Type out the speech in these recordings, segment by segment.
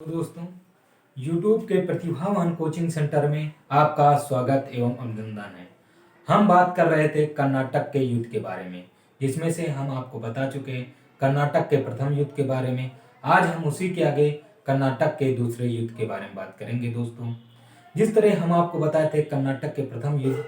तो दोस्तों, YouTube के प्रतिभावान कोचिंग सेंटर में आपका स्वागत एवं अभिनंदन है। हम बात कर रहे थे कर्नाटक के युद्ध के बारे में, जिसमें से हम आपको बता चुके हैं कर्नाटक के प्रथम युद्ध के बारे में। आज हम उसी के आगे कर्नाटक के दूसरे युद्ध के बारे में बात करेंगे। दोस्तों, जिस तरह हम आपको बताए थे कर्नाटक के प्रथम युद्ध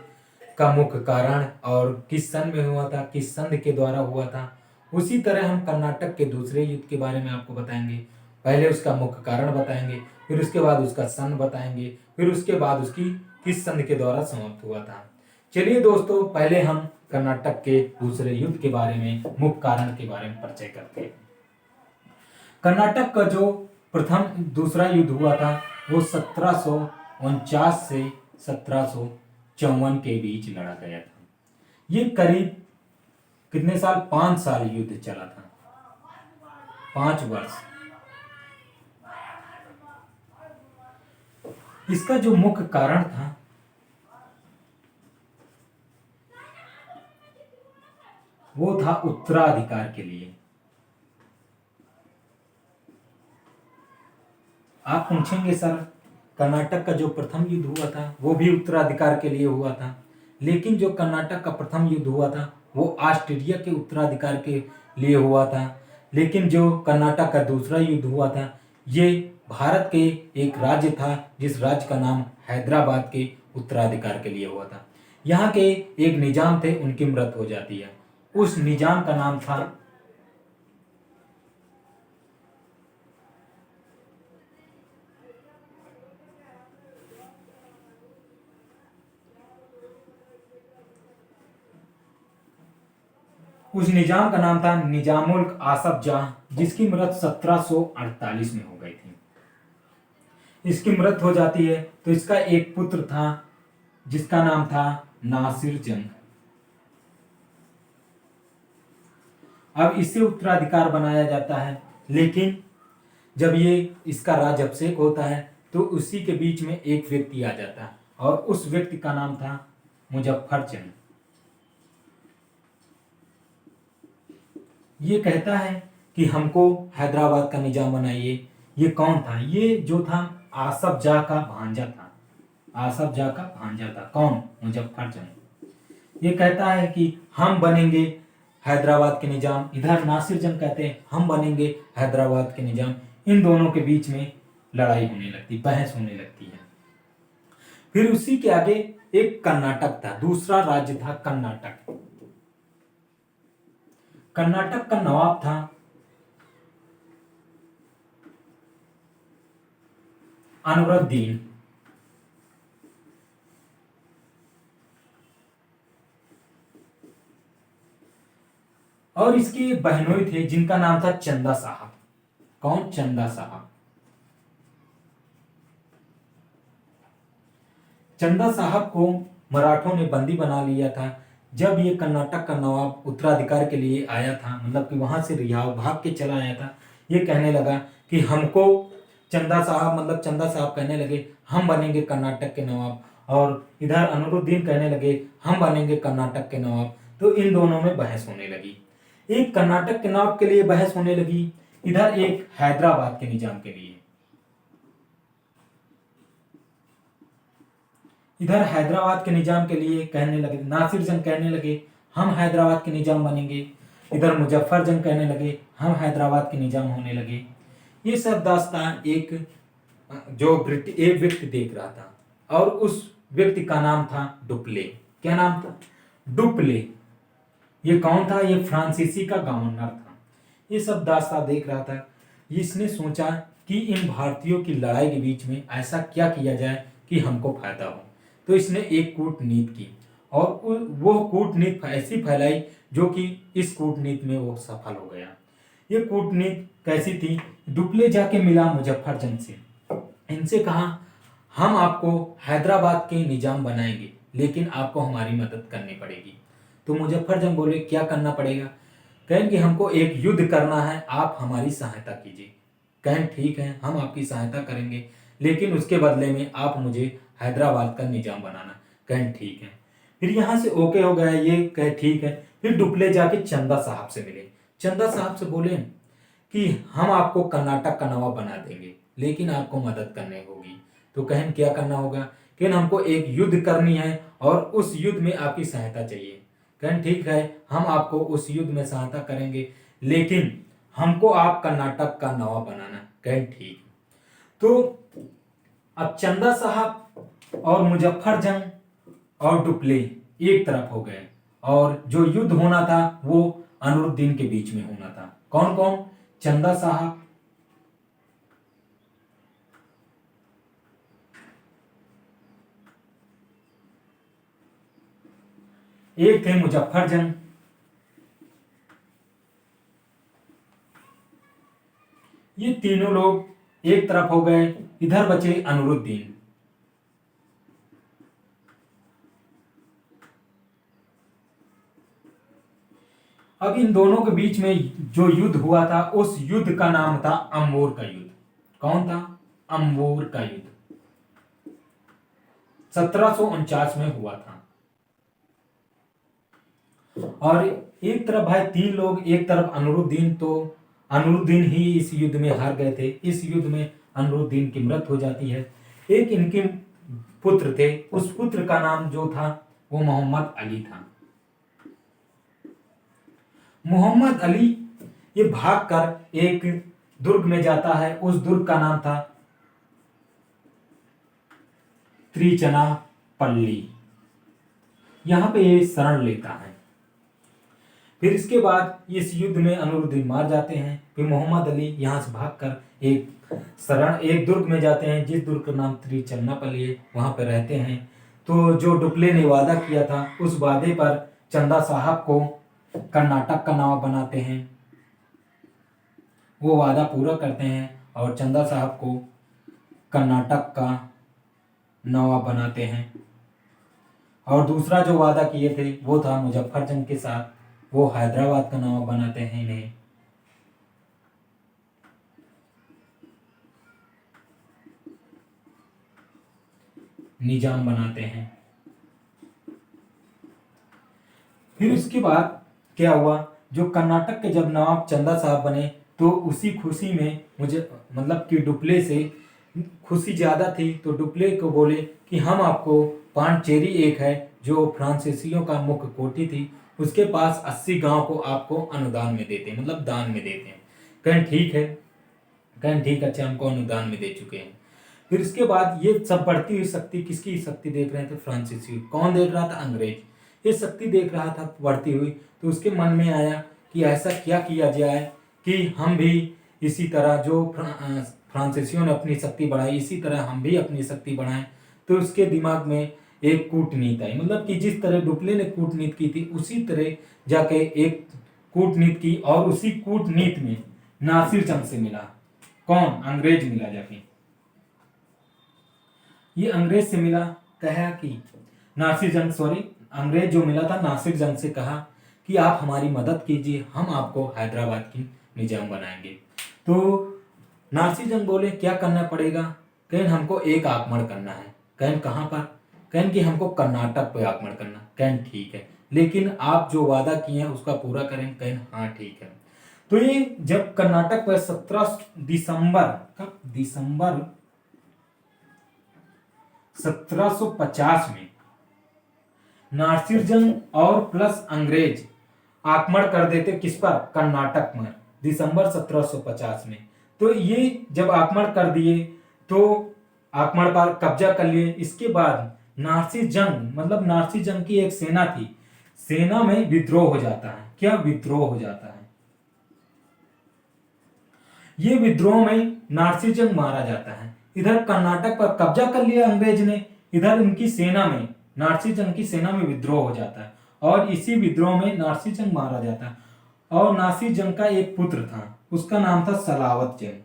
का मुख्य कारण और किस सन में हुआ था, किस संधि के द्वारा हुआ था, उसी तरह हम कर्नाटक के दूसरे युद्ध के बारे में आपको बताएंगे। पहले उसका मुख्य कारण बताएंगे, फिर उसके बाद उसका सन बताएंगे, फिर उसके बाद उसकी किस संधि के द्वारा समाप्त हुआ था। चलिए दोस्तों, पहले हम कर्नाटक के दूसरे युद्ध के बारे में, मुख्य कारण के बारे में परिचय करते हैं। कर्नाटक का जो प्रथम दूसरा युद्ध हुआ था वो 1749 से 1754 के बीच लड़ा गया था। ये करीब कितने साल? 5 साल युद्ध चला था, 5 वर्ष। इसका जो मुख्य कारण था वो था उत्तराधिकार के लिए। आप पूछेंगे सर, कर्नाटक का जो प्रथम युद्ध हुआ था वो भी उत्तराधिकार के लिए हुआ था, लेकिन जो कर्नाटक का प्रथम युद्ध हुआ था वो ऑस्ट्रेलिया के उत्तराधिकार के लिए हुआ था। लेकिन जो कर्नाटक का दूसरा युद्ध हुआ था ये भारत के एक राज्य था जिस राज्य का नाम हैदराबाद के उत्तराधिकार के लिए हुआ था। यहाँ के एक निजाम थे, उनकी मृत्यु हो जाती है। उस निजाम का नाम था निजामुल आसफ जाह, जिसकी मृत्यु 1748 में हो गई थी। इसकी मृत्यु हो जाती है तो इसका एक पुत्र था जिसका नाम था नासिर जंग। अब इससे उत्तराधिकार बनाया जाता है, लेकिन जब ये इसका राज्य अभिषेक होता है तो उसी के बीच में एक व्यक्ति आ जाता है और उस व्यक्ति का नाम था मुजफ्फरजंग। ये कहता है कि हमको हैदराबाद का निजाम बनाइए। ये कौन था? ये जो था आसफ जाह का भांजा था। आसफ जाह का भांजा था। कौन? मुजफ्फरजंग। ये कहता है कि हम बनेंगे हैदराबाद के निजाम। इधर नासिर जंग कहते हैं हम बनेंगे हैदराबाद के निजाम। इन दोनों के बीच में लड़ाई होने लगती, बहस होने लगती है। फिर उसी के आगे एक कर्नाटक था, दूसरा राज्य था कर्नाटक। कर्नाटक का नवाब था अनवरुद्दीन। और इसके बहनोई थे जिनका नाम था चंदा साहब। कौन? चंदा साहब। चंदा साहब को मराठों ने बंदी बना लिया था। जब ये कर्नाटक का नवाब उत्तराधिकार के लिए आया था, मतलब कि वहां से रिहा भाग के चला आया था, ये कहने लगा कि हमको चंदा साहब कहने लगे हम बनेंगे कर्नाटक के नवाब, और इधर अनवरुद्दीन कहने लगे हम बनेंगे कर्नाटक के नवाब। तो इन दोनों में बहस होने लगी। एक कर्नाटक के नवाब के लिए बहस होने लगी, इधर एक हैदराबाद के निजाम के लिए। इधर हैदराबाद के निजाम के लिए कहने लगे, नासिर जंग कहने लगे हम हैदराबाद के निजाम बनेंगे। इधर मुजफ्फरजंग कहने लगे हम हैदराबाद के निजाम होने लगे। ये सब दास्तान एक व्यक्ति देख रहा था, और उस व्यक्ति का नाम था डुप्ले। क्या नाम था? डुप्ले। ये कौन था? ये फ्रांसीसी का गवर्नर था। ये सब दास्तान देख रहा था। इसने सोचा कि इन भारतीयों की लड़ाई के बीच में ऐसा क्या किया जाए कि हमको फायदा हो। तो इसने एक कूटनीति की, और वो कूटनीति ऐसी फैलाई जो कि इस कूटनीति में वो सफल हो गया। ये कूटनीति कैसी थी? डुप्ले जाके मिला मुजफ्फरजंग से, इनसे कहा हम आपको हैदराबाद के निजाम बनाएंगे, लेकिन आपको हमारी मदद करनी पड़ेगी। तो मुजफ्फरजंग बोले क्या करना पड़ेगा? कहें कि हमको एक युद्ध करना है, आप हमारी सहायता कीजिए। कहें ठीक है, हम आपकी सहायता करेंगे, लेकिन उसके बदले में आप मुझे हैदराबाद का निजाम बनाना। कहें ठीक है। फिर यहाँ से ओके हो गया, ये कहे ठीक है। फिर डुप्ले जाके चंदा साहब से मिले। चंदा साहब से बोले कि हम आपको कर्नाटक का नवाब बना देंगे, लेकिन आपको मदद करनी होगी। तो कहन क्या करना होगा? कहन हमको एक युद्ध करनी है और उस युद्ध में आपकी सहायता चाहिए। कहन ठीक है, हम आपको उस युद्ध में सहायता करेंगे, लेकिन हमको आप कर्नाटक का नवाब बनाना। कहन ठीक। तो अब चंदा साहब और मुजफ्फर जंग और डुप्ले एक तरफ हो गए, और जो युद्ध होना था वो अनूरुद्दीन के बीच में होना था। कौन कौन? चंदा साहब, एक थे मुजफ्फर जंग, ये तीनों लोग एक तरफ हो गए, इधर बचे अनूरुद्दीन। अब इन दोनों के बीच में जो युद्ध हुआ था, उस युद्ध का नाम था अंबोर का युद्ध। कौन था? अंबोर का युद्ध 1749 में हुआ था। और एक तरफ भाई तीन लोग, एक तरफ अनूरुद्दीन, तो अनूरुद्दीन ही इस युद्ध में हार गए थे। इस युद्ध में अनूरुद्दीन की मृत्यु हो जाती है। एक इनके पुत्र थे, उस पुत्र का नाम जो था वो मोहम्मद अली था। मोहम्मद अली ये भागकर एक दुर्ग में जाता है, उस दुर्ग का नाम था त्रिचनापल्ली। यहां पे ये शरण लेता है। फिर इसके बाद इस युद्ध में अनूरुद्दीन मार जाते हैं। फिर मोहम्मद अली यहां से भागकर एक दुर्ग में जाते हैं, जिस दुर्ग का नाम त्रिचन्नापल्ली है, वहां पर रहते हैं। तो जो डुप्ले ने वादा किया था, उस वादे पर चंदा साहब को कर्नाटक का नवाब बनाते हैं। वो वादा पूरा करते हैं और चंदा साहब को कर्नाटक का नवाब बनाते हैं। और दूसरा जो वादा किए थे वो था मुजफ्फर जंग के साथ, वो हैदराबाद का नवाब बनाते हैं इन्हें। निजाम बनाते हैं। फिर उसके बाद क्या हुआ? जो कर्नाटक के जब नवाब चंदा साहब बने, तो उसी खुशी में मुझे मतलब कि डुप्ले से खुशी ज्यादा थी, तो डुप्ले को बोले कि हम आपको पांडिचेरी एक है जो फ्रांसीसियों का मुख्य कोठी थी, उसके पास 80 गांव को आपको अनुदान में देते हैं, मतलब दान में देते हैं। कहें ठीक है, कहें ठीक, अच्छा हमको अनुदान में दे चुके हैं। फिर इसके बाद ये सब बढ़ती हुई शक्ति, किसकी शक्ति देख रहे थे? फ्रांसीसी। कौन देख रहा था? अंग्रेज। ये शक्ति देख रहा था बढ़ती हुई, तो उसके मन में आया कि ऐसा क्या किया जाए कि हम भी इसी तरह जो फ्रांसीसियों ने अपनी शक्ति बढ़ाई, इसी तरह हम भी अपनी शक्ति बढ़ाएं। तो उसके दिमाग में एक कूटनीति आई, मतलब कि जिस तरह डुप्ले ने कूटनीति की थी, उसी तरह जाके एक कूटनीति की, और उसी कूटनीति में नासिर जंग से मिला। कौन? अंग्रेज मिला जाके। ये अंग्रेज से मिला, कहा कि नासिर जंग, सॉरी, अंग्रेज जो मिला था नासिर जंग से कहा कि आप हमारी मदद कीजिए, हम आपको हैदराबाद की निजाम बनाएंगे। तो नासिर जंग बोले क्या करना पड़ेगा? कहें हमको एक आक्रमण करना है। कहें कहाँ पर? कहें कि हमको कर्नाटक पे आक्रमण करना। कहें ठीक है, लेकिन आप जो वादा किए हैं उसका पूरा करें। कहें हाँ ठीक है। तो ये जब कर्नाटक पर 17 दिसंबर, कब? दिसंबर 1750 में नासिर जंग और प्लस अंग्रेज आक्रमण कर देते, किस पर? कर्नाटक में, दिसंबर 1750 में। तो ये जब आक्रमण कर दिए, तो आक्रमण पर कब्जा कर लिए। इसके बाद नासिर जंग, मतलब नासिर जंग की एक सेना थी, सेना में विद्रोह हो जाता है। क्या विद्रोह हो जाता है? ये विद्रोह में नासिर जंग मारा जाता है। इधर कर्नाटक पर कब्जा कर लिया अंग्रेज ने, इधर इनकी सेना में, नासिर जंग की सेना में विद्रोह हो जाता है, और इसी विद्रोह में नासिर जंग मारा जाता है। और नासिर जंग का एक पुत्र था, उसका नाम था सलावत जंग।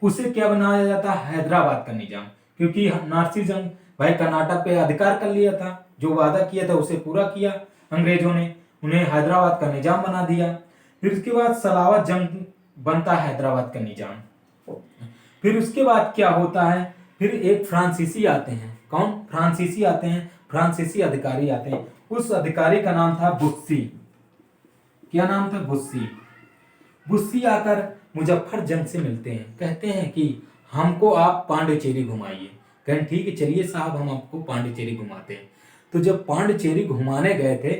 उसे क्या बनाया जाता? हैदराबाद का निजाम, क्योंकि नासिर जंग भाई कर्नाटक पे अधिकार कर लिया था, जो वादा किया था उसे पूरा किया अंग्रेजों ने, उन्हें हैदराबाद का निजाम बना दिया। फिर उसके बाद सलावत जंग बनता है हैदराबाद का निजाम। फिर उसके बाद क्या होता है? फिर एक फ्रांसीसी आते हैं। कौन? फ्रांसीसी आते हैं, फ्रांसीसी अधिकारी आते हैं। उस अधिकारी का नाम था बुस्सी। क्या नाम था? बुस्सी। बुस्सी आकर मुजफ्फरजंग से मिलते हैं, कहते हैं कि हमको आप पांडिचेरी घुमाइए। कहें ठीक है, चलिए साहब हम आपको पांडिचेरी घुमाते हैं। तो जब पांडिचेरी घुमाने गए थे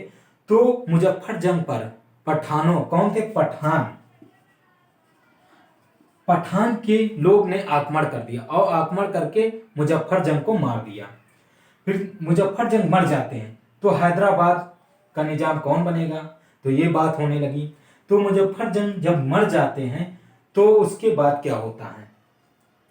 तो मुजफ्फरजंग पर पठानों, कौन थे? पठान, पठान के लोग ने आक्रमण कर दिया और आक्रमण करके मुजफ्फरजंग को मार दिया। फिर मुजफ्फरजंग मर जाते हैं तो हैदराबाद का निजाम कौन बनेगा? तो ये बात होने लगी। तो मुजफ्फरजंग जब मर जाते हैं तो उसके बाद क्या होता है?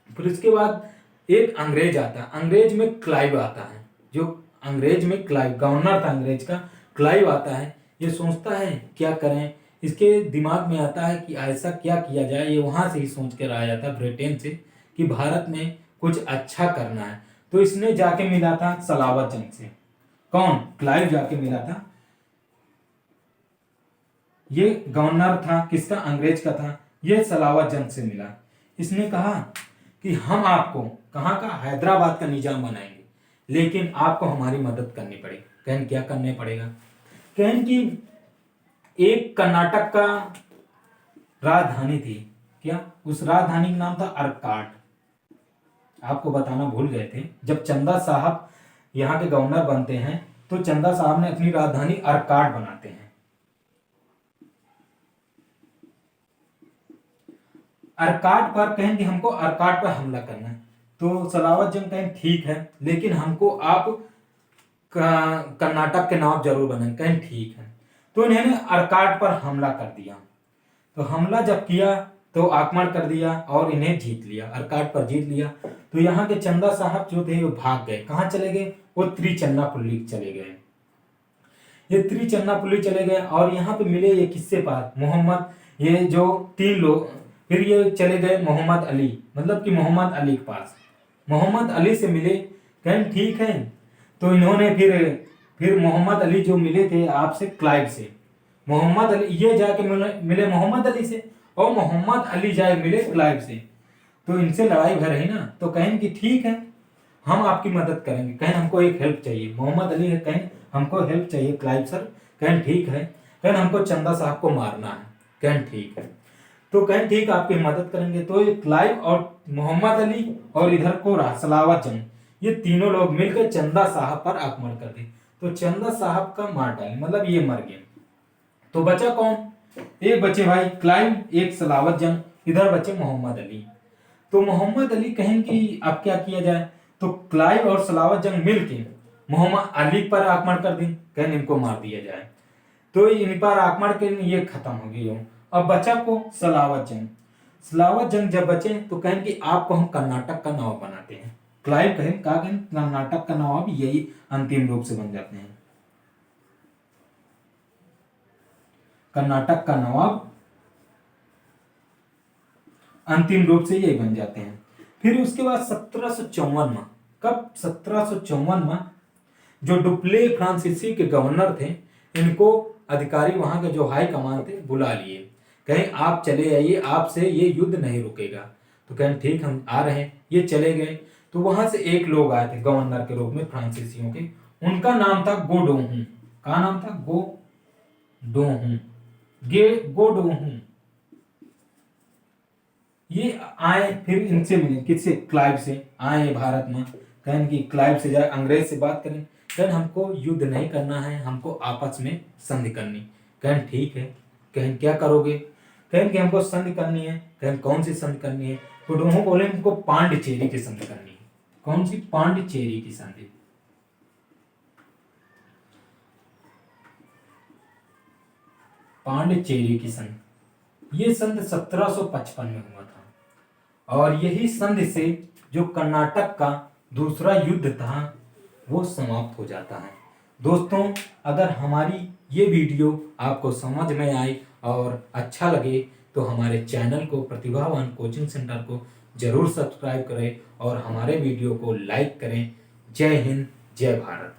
फिर उसके बाद एक अंग्रेज आता है, अंग्रेज में क्लाइव आता है, जो अंग्रेज में क्लाइव गवर्नर था अंग्रेज का, क्लाइव आता है। ये सोचता है क्या करें, इसके दिमाग में आता है कि ऐसा क्या किया जाए। ये वहां से ही सोच कर आया था ब्रिटेन से कि भारत में कुछ अच्छा करना है। तो इसने जाके मिला था सलावत जंग से। कौन? क्लाइव जाके मिला था। ये गवर्नर था किसका? अंग्रेज का था। ये सलावत जंग से मिला। इसने कहा कि हम आपको कहाँ का? हैदराबाद का निजाम बनाएंगे, लेकिन आपको हमारी मदद करनी पड़ेगी। कहन क्या करने पड़ेगा? कहन कि एक कर्नाटक का राजधानी थी, क्या? उस राजधानी का नाम था अर्काट। आपको बताना भूल गए थे, जब चंदा साहब यहाँ के गवर्नर बनते हैं तो चंदा साहब ने अपनी राजधानी अर्काट बनाते हैं। अर्काट पर कहें कि हमको अर्काट पर हमला करना है। तो सलावत जंग कहें ठीक है, लेकिन हमको आप कर्नाटक के नवाब जरूर बने। कहें ठीक है। तो इन्होंने अर्काट पर हमला कर दिया। तो हमला जब किया तो आक्रमण कर दिया और इन्हें जीत लिया, अर्काट पर जीत लिया। तो यहाँ के चंदा साहब जो थे वो भाग गए। कहाँ चले गए? वो त्रिचन्नापल्ली चले गए। ये त्रिचन्नापल्ली चले गए और यहाँ पे मिले ये किससे पास? मोहम्मद, ये जो 3 लोग। फिर ये चले गए मोहम्मद अली, मतलब कि मोहम्मद अली के पास। मोहम्मद अली से मिले। कहें ठीक है। तो इन्होंने फिर मोहम्मद अली जो मिले थे आपसे क्लाइव से, मोहम्मद अली ये जाके मिले मोहम्मद अली से और मोहम्मद अली जाए मिले क्लाइव से। तो इनसे लड़ाई भर रही ना। तो कहें कि ठीक है हम आपकी मदद करेंगे। कहें हमको एक हेल्प चाहिए। मोहम्मद अली है, कहें हमको हेल्प चाहिए क्लाइव सर। कहें ठीक है। कहें हमको चंदा साहब को मारना है। कहें ठीक है। तो कहें ठीक आपकी मदद करेंगे। तो ये क्लाइव और मोहम्मद अली और इधर को सलावत जंग, ये तीनों लोग मिलकर चंदा साहब पर आक्रमण कर दिए। तो चंदा साहब का मार डाले, मतलब ये मर गए। तो बचा कौन? एक बचे भाई क्लाइव, एक सलावत जंग, इधर बचे मोहम्मद अली। तो मोहम्मद अली कहें कि अब क्या किया जाए? तो क्लाइव और सलावत जंग मिलके मोहम्मद अली पर आक्रमण कर दी। कहें इनको मार दिया जाए। तो इन पर आक्रमण के ये खत्म हो गई हो। अब बचा को सलावत जंग। सलावत जंग जब बचे तो कहें कि आपको हम कर्नाटक का नवाब बनाते हैं। क्लाइव कहें कहा कहें कर्नाटक का नवाब यही अंतिम रूप से बन जाते हैं। कर्नाटक का नवाब अंतिम रूप से यही बन जाते हैं। फिर उसके बाद 1754 में, कब? 1754 में जो डुप्ले फ्रांसीसी के गवर्नर थे, इनको अधिकारी वहां के जो हाई कमान थे बुला लिए। कहें आप चले आइए, आपसे ये युद्ध नहीं रुकेगा। तो कहें ठीक हम आ रहे हैं। ये चले गए। तो वहां से एक लोग आए थे गवर्नर के रूप में फ्रांसीसियों के, उनका नाम था गोडोहू। का नाम था? गोडोहू। गोडोहू। ये आए, फिर इनसे मिले। किससे? क्लाइव से आए भारत में। कहें कि क्लाइव से जाए अंग्रेज से बात करें। कहें हमको युद्ध नहीं करना है, हमको आपस में संधि करनी। कहें ठीक है। कहें क्या करोगे? कहें कि हमको संधि करनी है। कहें कौन सी संधि करनी है? तो दोनों बोले हमको पांडिचेरी की संधि करनी है। कौन सी? पांडिचेरी की संधि। पांडिचेरी की संधि, ये संधि 1755 में हुआ था और यही संधि से जो कर्नाटक का दूसरा युद्ध था वो समाप्त हो जाता है। दोस्तों, अगर हमारी ये वीडियो आपको समझ में आई और अच्छा लगे तो हमारे चैनल को प्रतिभावान कोचिंग सेंटर को जरूर सब्सक्राइब करें और हमारे वीडियो को लाइक करें। जय हिंद, जय भारत।